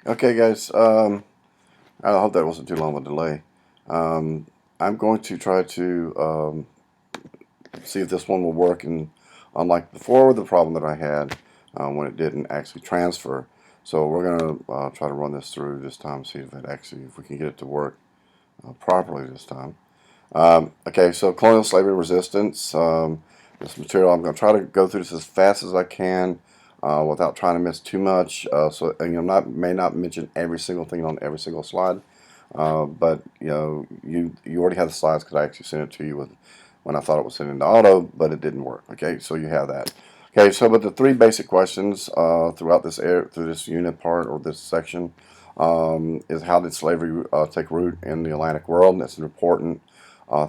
Okay, guys. I hope that wasn't too long of a delay. Um, I'm going to try to see if this one will work. And unlike before, the problem that I had when it didn't actually transfer. So we're going to try to run this through this time, see if we can get it to work properly this time. Okay, so colonial slavery resistance. This material, I'm going to try to go through this as fast as I can without trying to miss too much. So I'm may not mention every single thing on every single slide, but you already have the slides because I actually sent it to you when I thought it was sent into auto, but it didn't work. Okay, so you have that. Okay, so but the three basic questions throughout through this unit part or this section is how did slavery take root in the Atlantic world? That's an important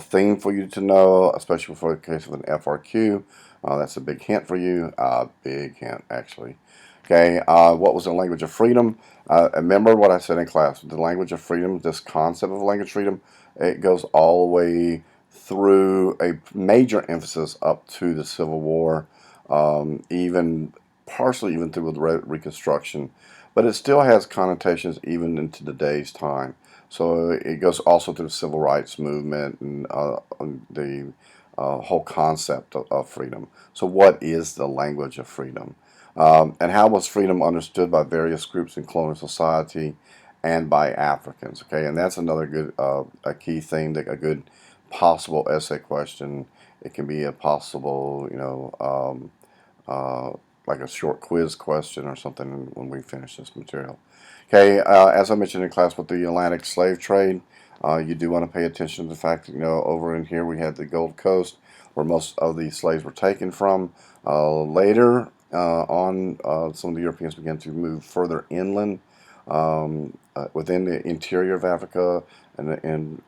theme for you to know, especially for the case of an FRQ. That's a big hint for you. Big hint, actually. Okay, what was the language of freedom? Remember what I said in class. The language of freedom, this concept of language freedom, it goes all the way through a major emphasis up to the Civil War, even partially even through the Reconstruction. But it still has connotations even into today's time. So it goes also through the civil rights movement and the whole concept of freedom. So what is the language of freedom? And how was freedom understood by various groups in colonial society and by Africans? Okay, and that's another good, a key thing, that a good possible essay question. It can be a possible, like a short quiz question or something when we finish this material. Okay, as I mentioned in class with the Atlantic slave trade, you do want to pay attention to the fact that, over in here we had the Gold Coast where most of the slaves were taken from. Later on, some of the Europeans began to move further inland within the interior of Africa and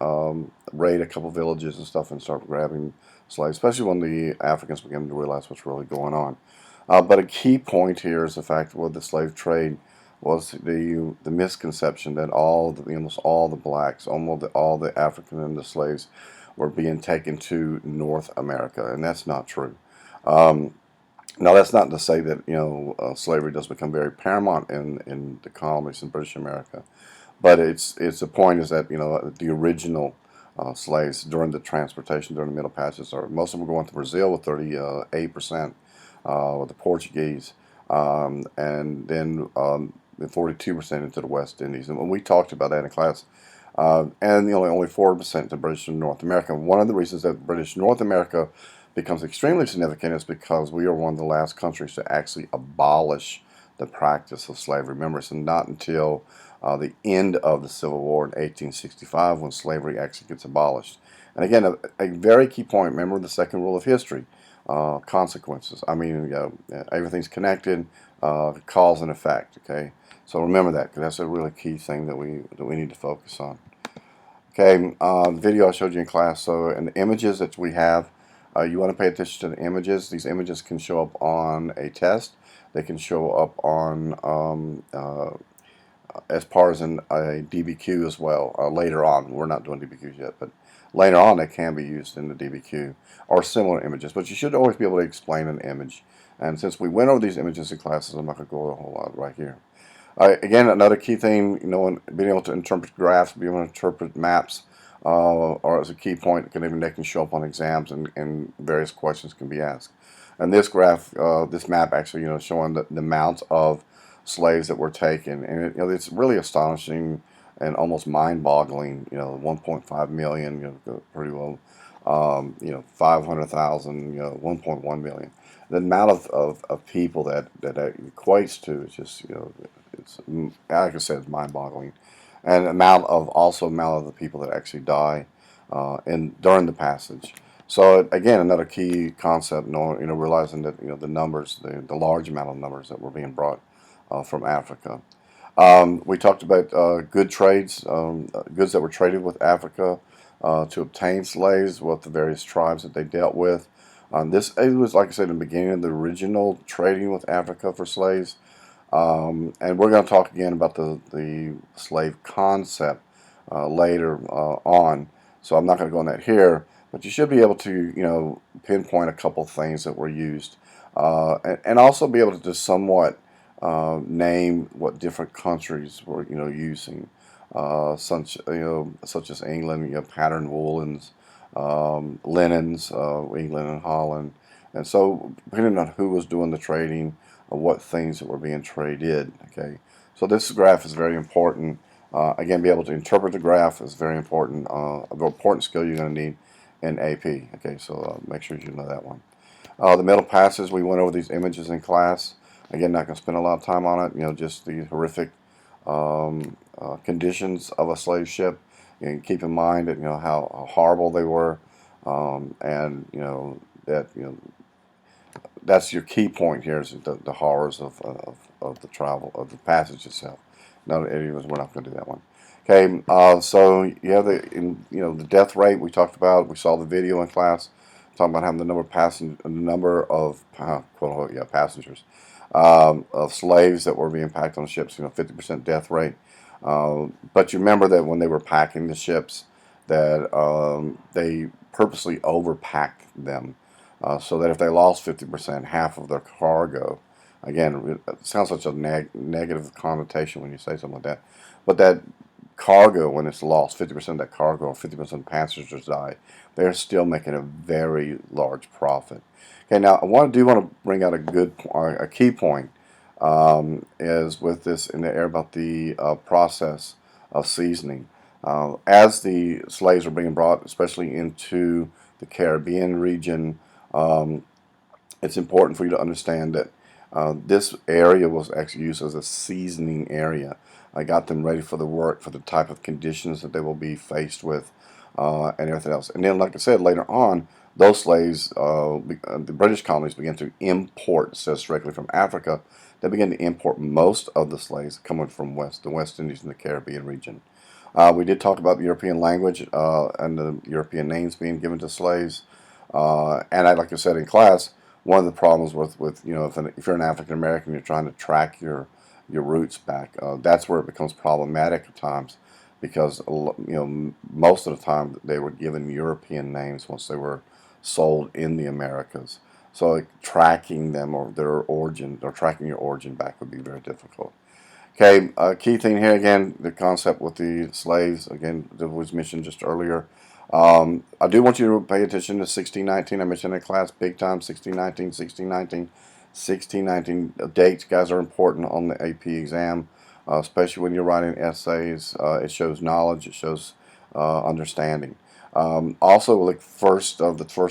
raid a couple villages and stuff and start grabbing slaves, especially when the Africans began to realize what's really going on. But a key point here is the fact with the slave trade was the misconception that almost all the blacks, almost all the African and the slaves were being taken to North America, and that's not true. Um, Now, that's not to say that slavery does become very paramount in the colonies in British America, but it's the point is that the original slaves during the transportation during the Middle Passage, or most of them were going to Brazil with 38%, with the Portuguese, and then 42% into the West Indies. And when we talked about that in class, and only 4% to British North America. One of the reasons that British North America becomes extremely significant is because we are one of the last countries to actually abolish the practice of slavery. Remember, it's not until the end of the Civil War in 1865 when slavery actually gets abolished. And again, a very key point, remember the second rule of history, consequences. I mean, everything's connected, cause and effect, okay? So remember that, because that's a really key thing that we need to focus on. Okay, the video I showed you in class, so in the images that we have, you want to pay attention to the images. These images can show up on a test. They can show up on as far as in a DBQ as well later on. We're not doing DBQs yet, but later on they can be used in the DBQ or similar images. But you should always be able to explain an image. And since we went over these images in classes, I'm not going to go over a whole lot right here. Again, another key thing, being able to interpret graphs, being able to interpret maps, or as a key point, they can show up on exams and various questions can be asked. And this graph, this map actually, showing the amount of slaves that were taken, and it's really astonishing and almost mind-boggling. 1.5 million, pretty low. 500,000, 1.1 million. The amount of people that equates to is just, it's like I said, it's mind-boggling, and amount of the people that actually die in during the passage. So again, another key concept, realizing that the numbers, the large amount of numbers that were being brought from Africa. We talked about good trades, goods that were traded with Africa to obtain slaves, what the various tribes that they dealt with. It was, like I said, in the beginning of the original trading with Africa for slaves. And we're going to talk again about the slave concept later on. So I'm not going to go on that here, but you should be able to, pinpoint a couple things that were used, and also be able to just somewhat name what different countries were using, such as England, patterned woolens, linens, England and Holland, and so depending on who was doing the trading, what things that were being traded. Okay, so this graph is very important. Again, be able to interpret the graph is very important. A very important skill you're going to need in AP. Okay, so make sure you know that one. The middle passes, we went over these images in class. Again, not going to spend a lot of time on it. Just the horrific conditions of a slave ship. And keep in mind that how horrible they were, and that that's your key point here is the horrors of the travel of the passage itself. No, anyways, we're not going to do that one. Okay, so you have the death rate we talked about. We saw the video in class talking about having the number of quote unquote passengers, of slaves that were being packed on ships. 50% death rate. But you remember that when they were packing the ships, that they purposely overpacked them, so that if they lost 50%, half of their cargo. Again, it sounds such a negative connotation when you say something like that, but that cargo, when it's lost, 50% of that cargo or 50% of passengers die, they're still making a very large profit. Okay, now I want to bring out a key point, is with this in the air about the process of seasoning. As the slaves are being brought, especially into the Caribbean region, it's important for you to understand that this area was actually used as a seasoning area. I got them ready for the work, for the type of conditions that they will be faced with, and everything else. And then, like I said, later on, those slaves, the British colonies began to import, it says directly from Africa, they began to import most of the slaves coming from the West Indies and the Caribbean region. We did talk about the European language and the European names being given to slaves. Like I said in class, one of the problems with if you're an African American, you're trying to track your roots back. That's where it becomes problematic at times, because most of the time they were given European names once they were sold in the Americas. So tracking them or their origin or tracking your origin back would be very difficult. Okay, key thing here again, the concept with the slaves, again, that was mentioned just earlier. I do want you to pay attention to 1619. I mentioned in class big time, 1619, 1619, 1619. Dates, guys, are important on the AP exam, especially when you're writing essays. It shows knowledge, it shows understanding. Also, like the first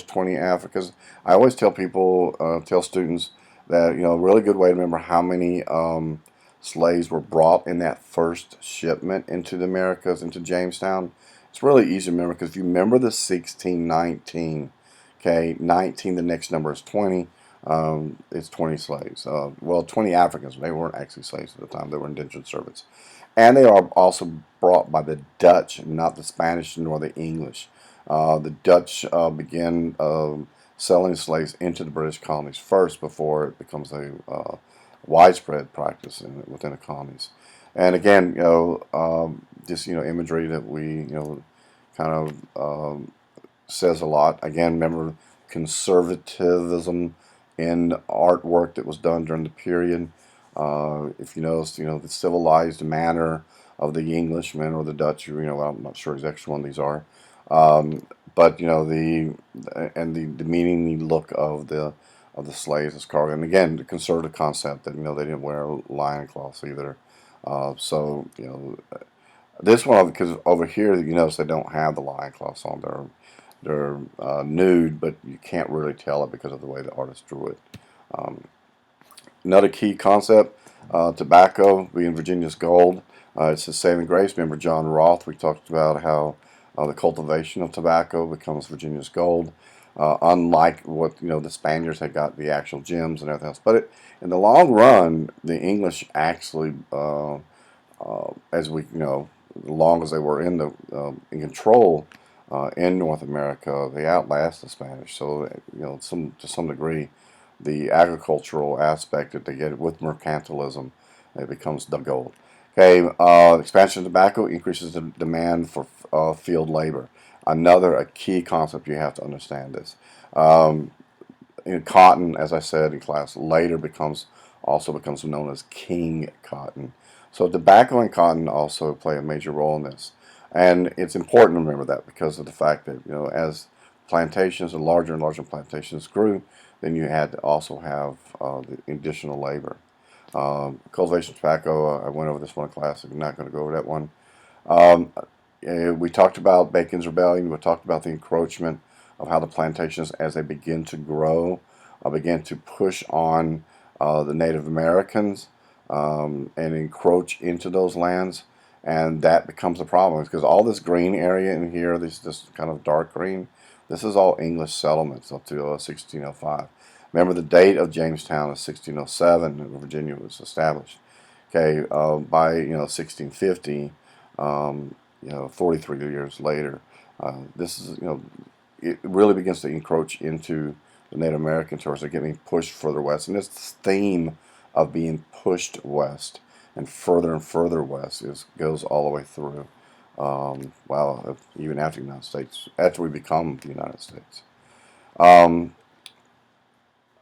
20 Africas, I always tell people, tell students that, a really good way to remember how many slaves were brought in that first shipment into the Americas, into Jamestown. It's really easy to remember, because if you remember the 1619, okay, 19, the next number is 20, it's 20 slaves. Well, 20 Africans. They weren't actually slaves at the time. They were indentured servants. And they are also brought by the Dutch, not the Spanish nor the English. The Dutch began selling slaves into the British colonies first, before it becomes a widespread practice within the colonies. And again, just imagery that we kind of says a lot. Again, remember conservatism in artwork that was done during the period. If you notice, the civilized manner of the Englishmen or the Dutch, I'm not sure exactly which one these are, but the meaning, the look of the slaves as cargo, and again, the conservative concept that they didn't wear lion cloths either. So this one, because over here you notice they don't have the lion cloths on. They're nude, but you can't really tell it because of the way the artist drew it. Another key concept, tobacco being Virginia's gold. It's a saving grace. Remember John Roth, we talked about how the cultivation of tobacco becomes Virginia's gold. Unlike what the Spaniards had got the actual gems and everything else. But in the long run, the English actually, as we as long as they were in control in North America, they outlast the Spanish. So to some degree, the agricultural aspect that they get with mercantilism, it becomes the gold. Okay, expansion of tobacco increases the demand for field labor. Another a key concept, you have to understand this. Cotton, as I said in class, later becomes also becomes known as king cotton. So tobacco and cotton also play a major role in this. And it's important to remember that because of the fact that, as plantations and larger plantations grew, then you had to also have the additional labor. Cultivation of tobacco, I went over this one in class. I'm not going to go over that one. Um, we talked about Bacon's Rebellion. We talked about the encroachment of how the plantations, as they begin to grow, begin to push on the Native Americans and encroach into those lands. And that becomes a problem because all this green area in here, this kind of dark green, this is all English settlements up to 1605. Remember, the date of Jamestown is 1607, and Virginia was established. Okay, by 1650, 43 years later, this is it really begins to encroach into the Native American territories. They're getting pushed further west, and this theme of being pushed west and further west goes all the way through. Well, even after the United States, after we become the United States. Um,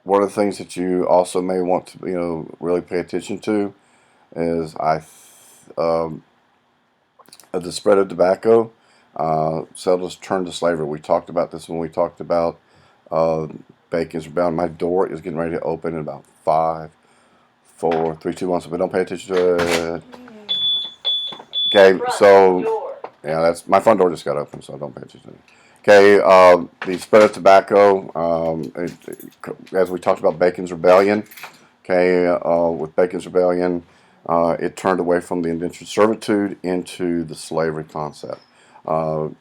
one of the things that you also may want to really pay attention to is the spread of tobacco. Settlers turned to slavery. We talked about this when we talked about uh, Bacon's Rebellion. My door is getting ready to open in about 5, 4, 3, 2, 1. So we don't pay attention to it. Okay, so yeah, that's my front door just got open, so I don't pay attention to it. Okay, the spread of tobacco, as we talked about Bacon's Rebellion. Okay, with Bacon's Rebellion, it turned away from the indentured servitude into the slavery concept.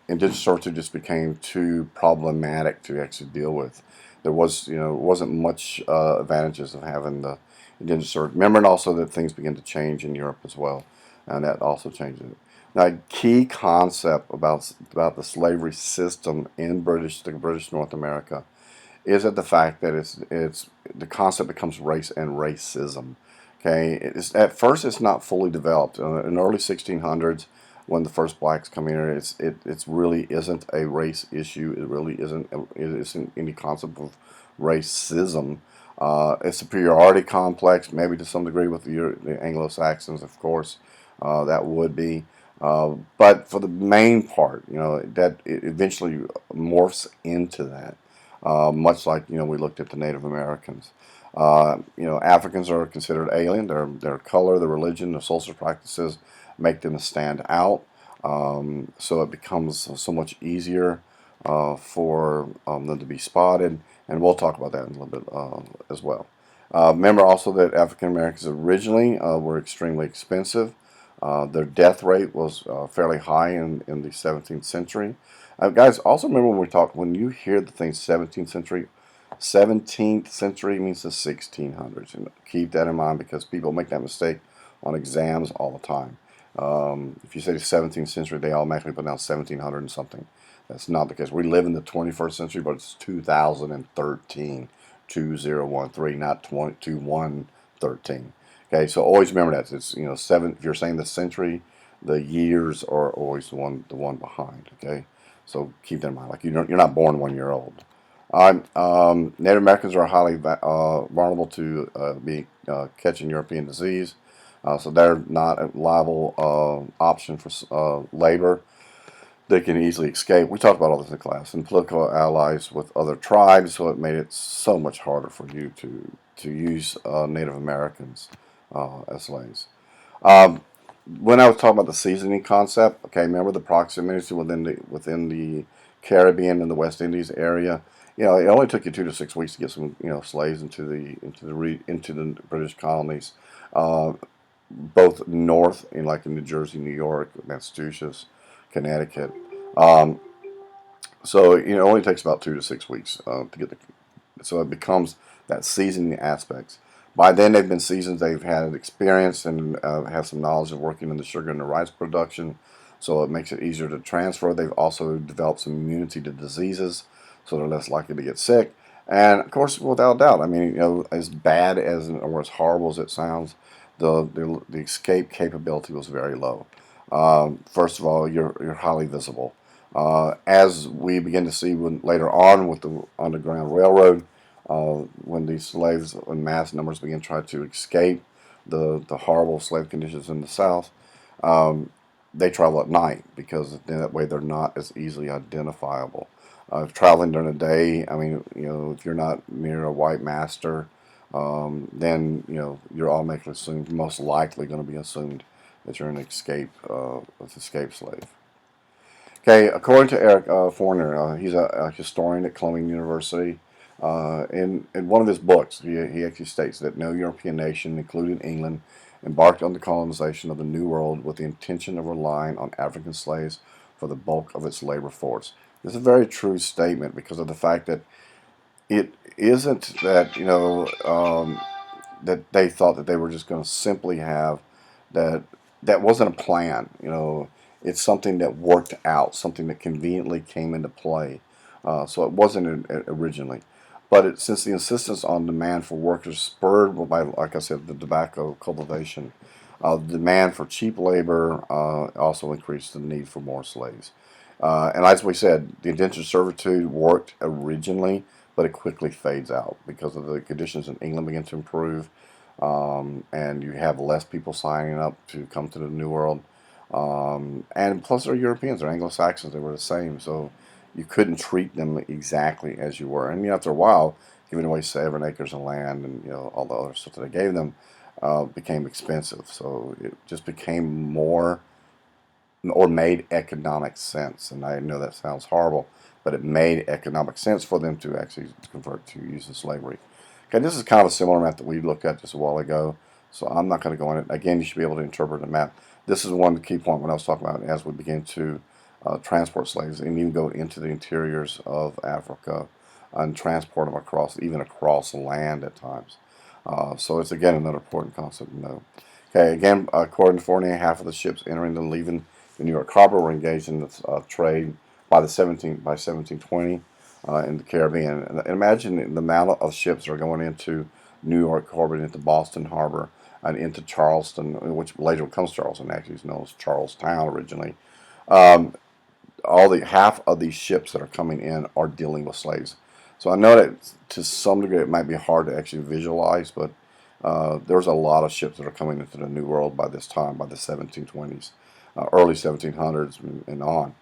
Indentured servitude just became too problematic to actually deal with. There wasn't much advantages of having the indentured servitude. Remembering also that things began to change in Europe as well, and that also changed it. Now, a key concept about the slavery system in the British North America is that the fact that it's the concept becomes race and racism. Okay, at first it's not fully developed. In the early 1600s, when the first blacks come in, it really isn't a race issue. It really isn't any concept of racism. A superiority complex, maybe to some degree with the Anglo-Saxons, of course, that would be. But for the main part, that it eventually morphs into that. Much like we looked at the Native Americans. Africans are considered alien. Their color, their religion, their social practices make them stand out. So it becomes so much easier for them to be spotted, and we'll talk about that in a little bit as well. Remember also that African Americans originally were extremely expensive. Their death rate was fairly high in the 17th century. Guys, also remember when you hear the thing 17th century means the 1600s. And keep that in mind because people make that mistake on exams all the time. If you say the 17th century, they automatically put down 1700 and something. That's not the case. We live in the 21st century, but it's 2013, 2013, not 2113. Okay, so always remember that it's seven. If you're saying the century, the years are always the one behind. Okay, so keep that in mind. Like you're not born 1 year old. Native Americans are highly vulnerable to be catching European disease, so they're not a liable option for labor. They can easily escape. We talked about all this in class. And political allies with other tribes, so it made it so much harder for you to use Native Americans as slaves. Um, when I was talking about the seasoning concept, okay, remember the proximity within the Caribbean and the West Indies area. It only took you 2 to 6 weeks to get some slaves into the British colonies, both north in New Jersey, New York, Massachusetts, Connecticut. Um, so it only takes about 2 to 6 weeks to get the. So it becomes that seasoning aspects. By then they've been seasoned. They've had experience and have some knowledge of working in the sugar and the rice production. So it makes it easier to transfer. They've also developed some immunity to diseases, so they're less likely to get sick. And of course, without doubt, I mean, as bad as or as horrible as it sounds, the escape capability was very low. First of all, you're highly visible. As we begin to see later on with the Underground Railroad, when these slaves in mass numbers began trying to escape the horrible slave conditions in the South, um, they travel at night because that way they're not as easily identifiable. If traveling during the day, I mean, if you're not near a white master, then you're automatically assumed, most likely going to be assumed that you're an escape slave. Okay, according to Eric Forner, he's a historian at Colonial University. In one of his books, he actually states that no European nation, including England, embarked on the colonization of the New World with the intention of relying on African slaves for the bulk of its labor force. This is a very true statement because of the fact that it isn't that that they thought that they were just going to simply have that. That wasn't a plan. It's something that worked out, something that conveniently came into play. So it wasn't originally. But since the insistence on demand for workers spurred by, like I said, the tobacco cultivation, the demand for cheap labor also increased the need for more slaves. And as we said, the indentured servitude worked originally, but it quickly fades out because of the conditions in England begin to improve, and you have less people signing up to come to the New World. And plus, they're Europeans, they're Anglo-Saxons, they were the same, so you couldn't treat them exactly as you were. And after a while, giving away 7 acres of land and all the other stuff that they gave them became expensive. So it just became more or made economic sense. And I know that sounds horrible, but it made economic sense for them to actually convert to using slavery. Okay, this is kind of a similar map that we looked at just a while ago, so I'm not going to go in it. Again, you should be able to interpret the map. This is one key point when I was talking about as we begin to transport slaves and even go into the interiors of Africa and transport them even across land at times. So it's again another important concept to know. Okay, again, according to Fournier, half of the ships entering and leaving the New York Harbor were engaged in the trade by 1720 in the Caribbean. And imagine the amount of ships that are going into New York Harbor, into Boston Harbor, and into Charleston, which later becomes Charleston. Actually, it's known as Charlestown originally. Um, half of these ships that are coming in are dealing with slaves. So I know that to some degree it might be hard to actually visualize, but there's a lot of ships that are coming into the New World by this time, by the 1720s, early 1700s and on.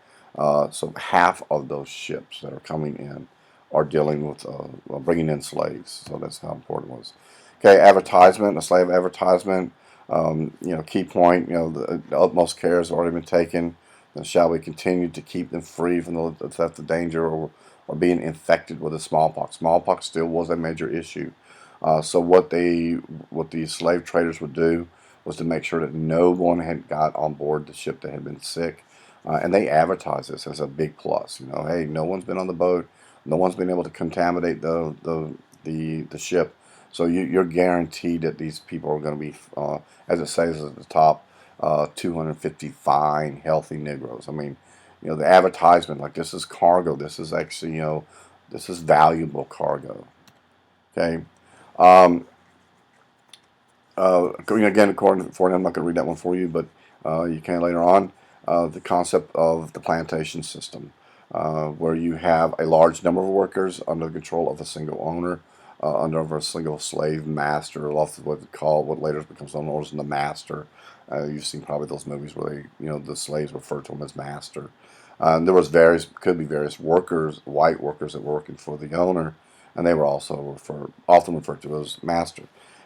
So half of those ships that are coming in are dealing with bringing in slaves. So that's how important it was. Okay, advertisement, a slave advertisement. Key point. The utmost care has already been taken. And shall we continue to keep them free from the theft of danger or being infected with the smallpox? Smallpox still was a major issue. So what these slave traders would do was to make sure that no one had got on board the ship that had been sick, and they advertised this as a big plus. Hey, no one's been on the boat, no one's been able to contaminate the ship, so you're guaranteed that these people are going to be, as it says at the top, 250 fine, healthy Negroes. I mean, the advertisement, like, this is cargo. This is actually, this is valuable cargo. Okay. Um, again, according to Ford, I'm not going to read that one for you, but you can later on. The concept of the plantation system, where you have a large number of workers under the control of a single owner, under a single slave master, often what later becomes known as the master. You've seen probably those movies where the slaves refer to him as master. There was could be various workers, white workers that were working for the owner, and they were also often referred to as master.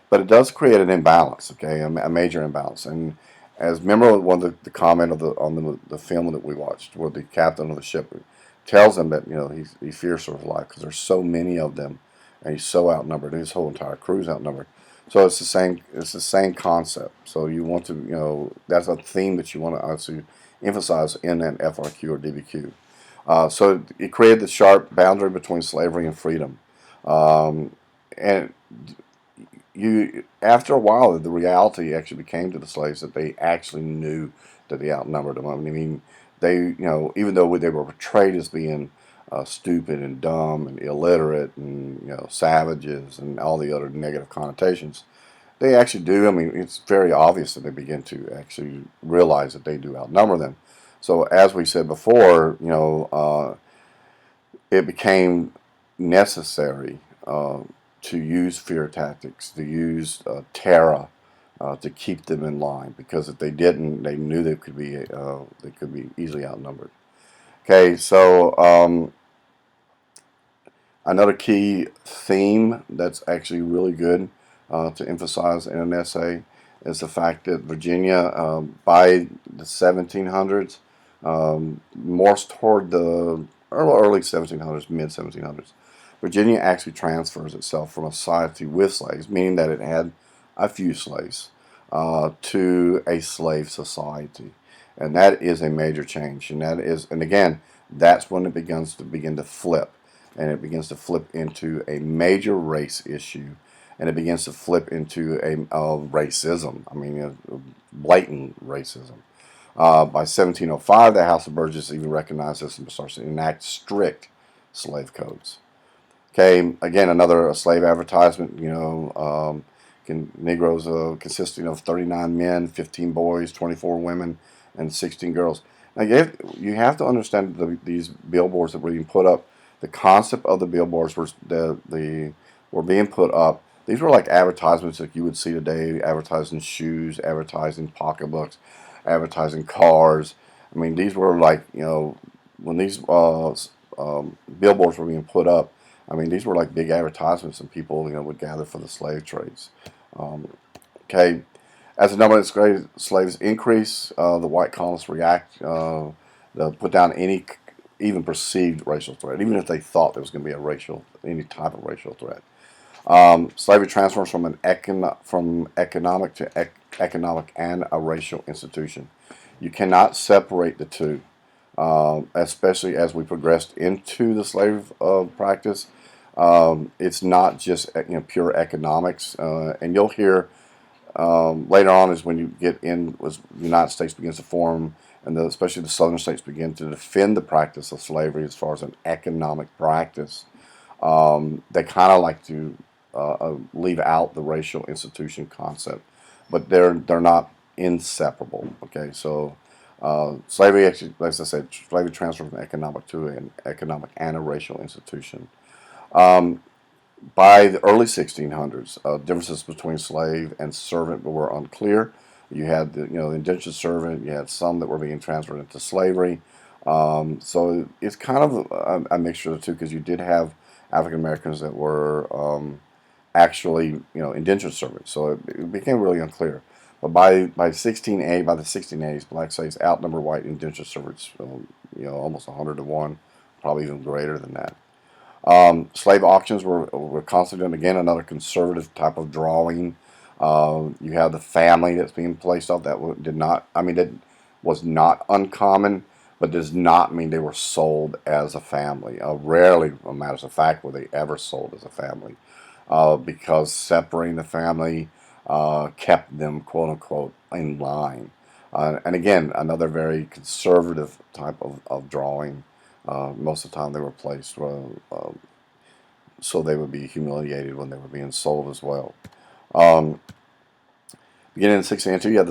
But it does create an imbalance, okay, a major imbalance. And as remember one of the comment of on the film that we watched, where the captain of the ship tells him that he fears for his life because there's so many of them, and he's so outnumbered. His whole entire crew's outnumbered. So it's the same. It's the same concept. So you want to, that's a theme that you want to actually emphasize in an FRQ or DBQ. So it created the sharp boundary between slavery and freedom, and after a while, the reality actually became to the slaves that they actually knew that they outnumbered them. I mean, they, even though they were portrayed as being stupid and dumb and illiterate and savages and all the other negative connotations, they actually do. I mean, it's very obvious that they begin to actually realize that they do outnumber them. So as we said before, it became necessary to use fear tactics, to use terror to keep them in line, because if they didn't, they knew they could be easily outnumbered. Okay, so another key theme that's actually really good to emphasize in an essay is the fact that Virginia, by the 1700s, more toward the early 1700s, mid 1700s, Virginia actually transfers itself from a society with slaves, meaning that it had a few slaves, to a slave society, and that is a major change. And again, that's when it begin to flip, and it begins to flip into a major race issue, and it begins to flip into a racism. I mean, blatant racism. By 1705, the House of Burgesses even recognized this and starts to enact strict slave codes. Okay, again, another slave advertisement. Negroes consisting of 39 men, 15 boys, 24 women, and 16 girls. Now, you have to understand these billboards that were being put up. The concept of the billboards were being put up. These were like advertisements that you would see today, advertising shoes, advertising pocketbooks, advertising cars. I mean, these were like, when these billboards were being put up, I mean, these were like big advertisements, and people, would gather for the slave trades. Okay, as the number of slaves increase, the white colonists react. They'll put down any even perceived racial threat, even if they thought there was going to be any type of racial threat. Slavery transforms from economic to economic and a racial institution. You cannot separate the two, especially as we progressed into the slave practice. It's not just pure economics, and you'll hear later on is when you get in, was the United States begins to form, and especially the southern states begin to defend the practice of slavery as far as an economic practice. They kind of like to leave out the racial institution concept, but they're not inseparable. Okay, so slavery actually, as I said, slavery transferred from economic to an economic and a racial institution. By the early 1600s, differences between slave and servant were unclear. You had the indentured servant. You had some that were being transferred into slavery. So it's kind of a mixture of the two, because you did have African Americans that were actually indentured servants. So it became really unclear. But by the 1680s, black slaves outnumber white indentured servants, almost 100 to 1, probably even greater than that. Slave auctions were constant. Again, another conservative type of drawing. You have the family that's being placed off. That did not, I mean, it was not uncommon, but does not mean they were sold as a family. Rarely, matters of fact, were they ever sold as a family, because separating the family kept them, quote unquote, in line. And again, another very conservative type of drawing. Most of the time they were placed so they would be humiliated when they were being sold as well. Beginning in 1602, you have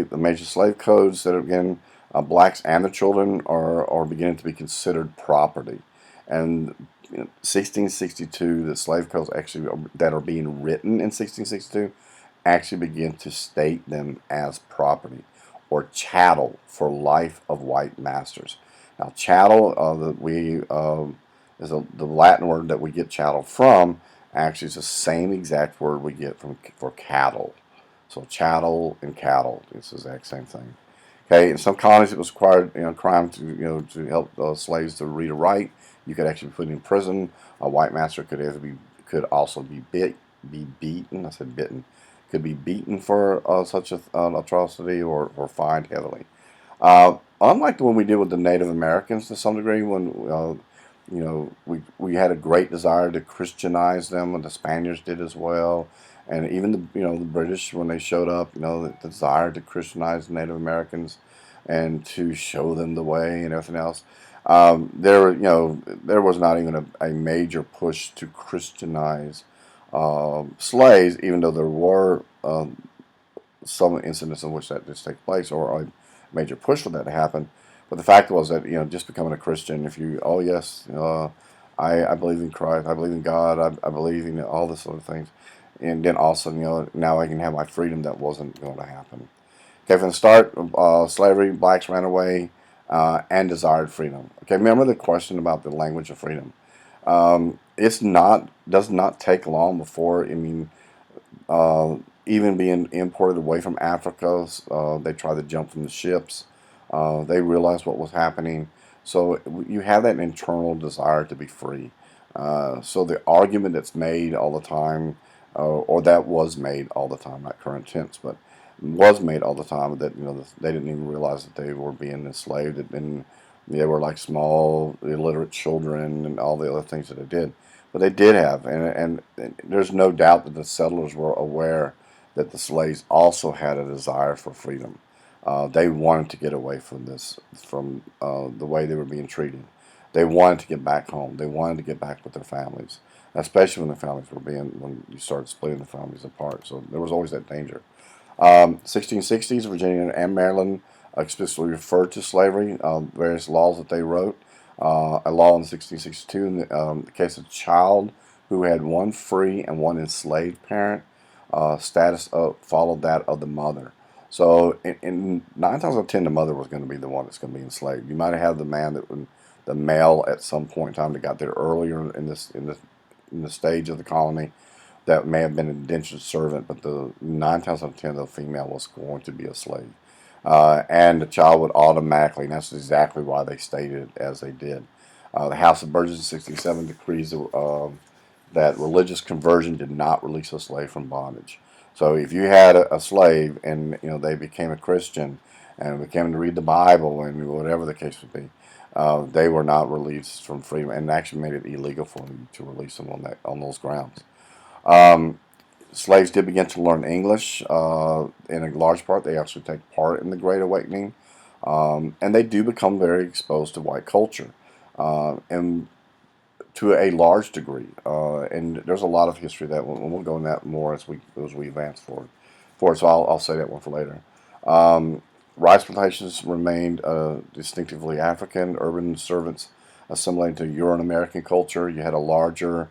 the major slave codes that again, blacks and their children are beginning to be considered property. And 1662, the slave codes actually that are being written in 1662 actually begin to state them as property or chattel for life of white masters. Now, chattel, is the Latin word that we get chattel from. Actually, is the same exact word we get for cattle. So chattel and cattle, it's the exact same thing. Okay, in some colonies it was required, crime to help slaves to read or write. You could actually be put in prison. A white master could also be beaten. I said bitten. Could be beaten for such an atrocity, or fined heavily. Unlike the one we did with the Native Americans to some degree, when we had a great desire to Christianize them, and the Spaniards did as well, and even the British, when they showed up, the desire to Christianize Native Americans and to show them the way and everything else. There was not even a major push to Christianize slaves, even though there were some incidents in which that did take place, or a major push for that to happen. But the fact was that just becoming a Christian, if you, oh yes, I believe in Christ. I believe in God. I believe in all this sort of things. And then also, now I can have my freedom. That wasn't going to happen. Okay, from the start of slavery, blacks ran away and desired freedom. Okay, remember the question about the language of freedom. It's not does not take long before, uh, even being imported away from Africa, they tried to jump from the ships. They realized what was happening. So you have that internal desire to be free. So the argument that's made all the time, or that was made all the time, not current tense, but was made all the time, that they didn't even realize that they were being enslaved, and they were like small illiterate children and all the other things that they did. But they did have, and there's no doubt that the settlers were aware that the slaves also had a desire for freedom. They wanted to get away from the way they were being treated. They wanted to get back home. They wanted to get back with their families, especially when you started splitting the families apart. So there was always that danger. 1660s, Virginia and Maryland explicitly referred to slavery, various laws that they wrote. A law in 1662 in the case of a child who had one free and one enslaved parent, status followed that of the mother. So in 9 times out of 10, the mother was going to be the one that's going to be enslaved. You might have the man the male at some point in time that got there earlier in the stage of the colony that may have been an indentured servant, but the 9 times out of 10, the female was going to be a slave. And the child would automatically, and that's exactly why they stated it as they did. The House of Burgesses in 67 decrees that religious conversion did not release a slave from bondage. So if you had a slave and they became a Christian and became to read the Bible and whatever the case would be, they were not released from freedom, and actually made it illegal for them to release them on those grounds. Um, Slaves did begin to learn English. In a large part, they actually take part in the Great Awakening, and they do become very exposed to white culture, and to a large degree. And there's a lot of history that we'll go into that more as we advance forward. So I'll say that one for later. Um, Rice plantations remained distinctively African. Urban servants assimilated to Euro-American culture. You had a larger,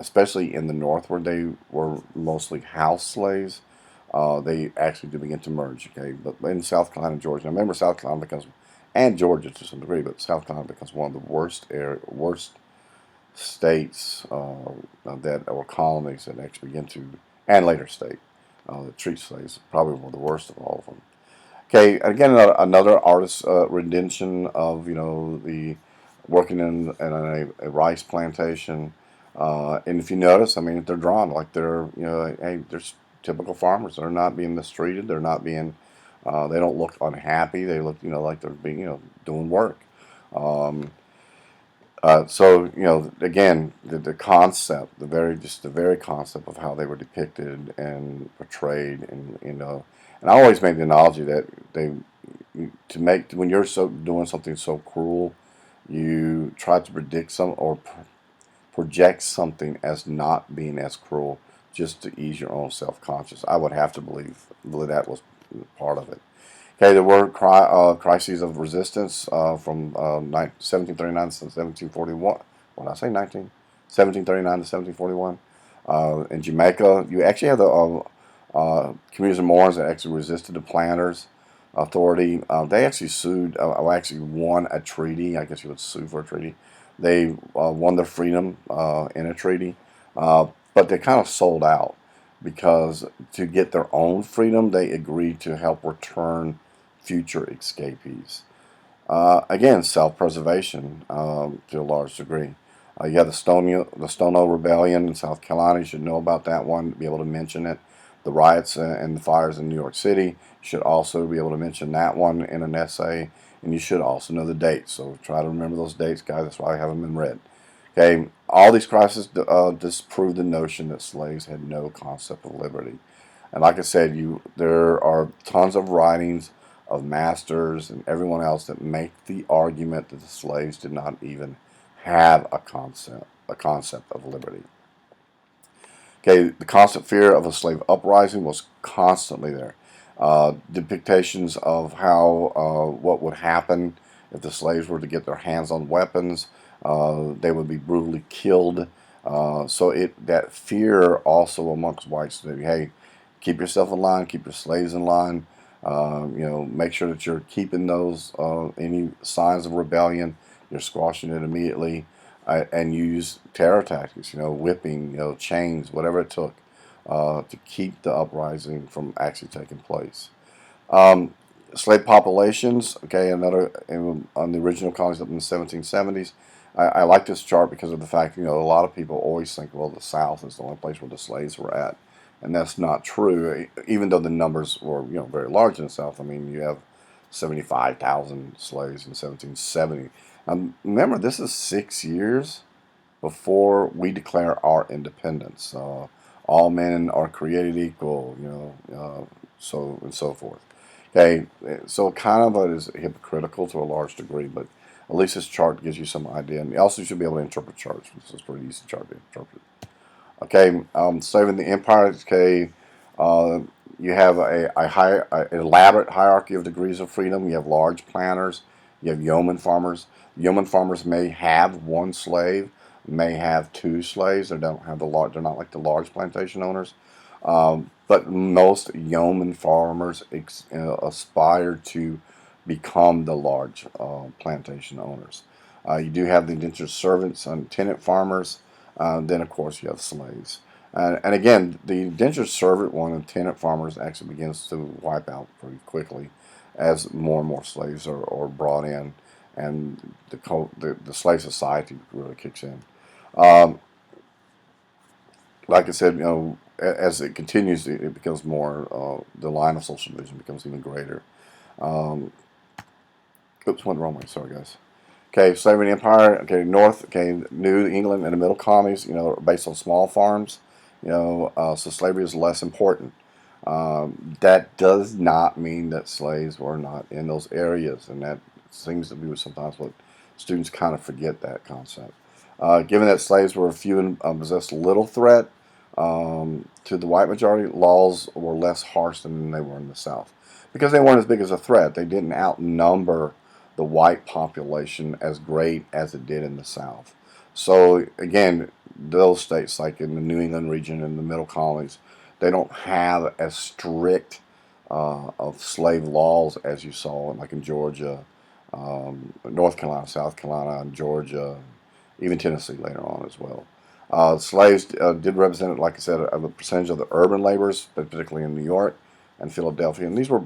especially in the North, where they were mostly house slaves. They actually did begin to merge. Okay, but in South Carolina and Georgia, now remember South Carolina becomes, and Georgia to some degree, but South Carolina becomes one of the worst states that or colonies that actually begin to, and later state that treat slaves, probably one of the worst of all of them. Okay, again, another artist's rendition of the working in a rice plantation. And if you notice, I mean, they're drawn like they're hey, they're typical farmers. They're not being mistreated. They're not being they don't look unhappy. They look like they're being doing work. Um, so again, the concept, the very concept of how they were depicted and portrayed, and I always make the analogy that to make when you're doing something so cruel, you try to predict some or project something as not being as cruel, just to ease your own self-conscious. I would have to believe that was part of it. Okay, there were crises of resistance from 1739 to 1741. What did I say, 1739 to 1741. In Jamaica, you actually have the communities of Moors that actually resisted the planters' authority. They actually sued, actually won a treaty. I guess you would sue for a treaty. They won their freedom in a treaty, but they kind of sold out because to get their own freedom, they agreed to help return future escapees. Again, self-preservation to a large degree. You have the Stonewall Rebellion in South Carolina. You should know about that one, be able to mention it. The riots and the fires in New York City. You should also be able to mention that one in an essay. And you should also know the dates. So try to remember those dates, guys. That's why I have them in red. Okay, all these crises disprove the notion that slaves had no concept of liberty. And like I said, there are tons of writings of masters and everyone else that make the argument that the slaves did not even have a concept of liberty. Okay, the constant fear of a slave uprising was constantly there. Depictions of how what would happen if the slaves were to get their hands on weapons. They would be brutally killed. So that fear also amongst whites, that, hey, keep yourself in line, keep your slaves in line. Make sure that you're keeping those any signs of rebellion, you're squashing it immediately, and use terror tactics. Whipping, chains, whatever it took to keep the uprising from actually taking place. Um, Slave populations, okay, on the original colonies up in the 1770s. I like this chart because of the fact, a lot of people always think, well, the South is the only place where the slaves were at. And that's not true, even though the numbers were, very large in the South. I mean, you have 75,000 slaves in 1770. Remember, this is 6 years before we declare our independence. All men are created equal, so and so forth. Okay, so kind of is hypocritical to a large degree, but at least this chart gives you some idea. And you also should be able to interpret charts. This is a pretty easy chart to interpret. Okay, saving the empire. Okay, uh, you have a elaborate hierarchy of degrees of freedom. You have large planters. You have yeoman farmers. Yeoman farmers may have one slave, may have two slaves. They don't have the large. They're not like the large plantation owners. But most yeoman farmers aspire to become the large plantation owners. You do have the indentured servants and tenant farmers. Then, of course, you have slaves. And again, the indentured servant one and tenant farmers actually begins to wipe out pretty quickly as more and more slaves are brought in, and the slave society really kicks in. Um, like I said, as it continues, it becomes more, the line of social division becomes even greater. Um, Oops, went the wrong way. Sorry, guys. Okay, slavery and empire. Okay, North. Okay, New England and the Middle colonies. Are based on small farms. So slavery is less important. That does not mean that slaves were not in those areas, and that seems to be sometimes what students kind of forget that concept. Given that slaves were few and possessed little threat to the white majority, laws were less harsh than they were in the South because they weren't as big as a threat. They didn't outnumber the white population as great as it did in the South. So again, those states like in the New England region and the Middle colonies, they don't have as strict of slave laws as you saw like in Georgia, North Carolina, South Carolina, Georgia, even Tennessee later on as well. Slaves did represent, like I said, a percentage of the urban laborers, particularly in New York and Philadelphia, and these were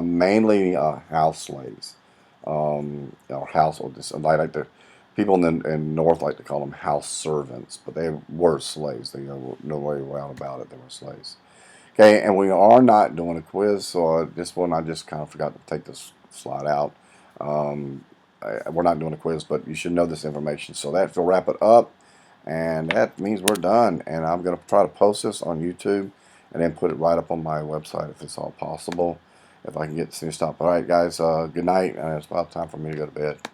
mainly house slaves, or household. Like the people in North like to call them house servants, but they were slaves. They no way around about it. They were slaves. Okay, and we are not doing a quiz, so this one I just kind of forgot to take this slide out. We're not doing a quiz, but you should know this information. So that will wrap it up, and that means we're done. And I'm going to try to post this on YouTube and then put it right up on my website if it's all possible, if I can get this thing stopped. All right, guys, good night, and it's about time for me to go to bed.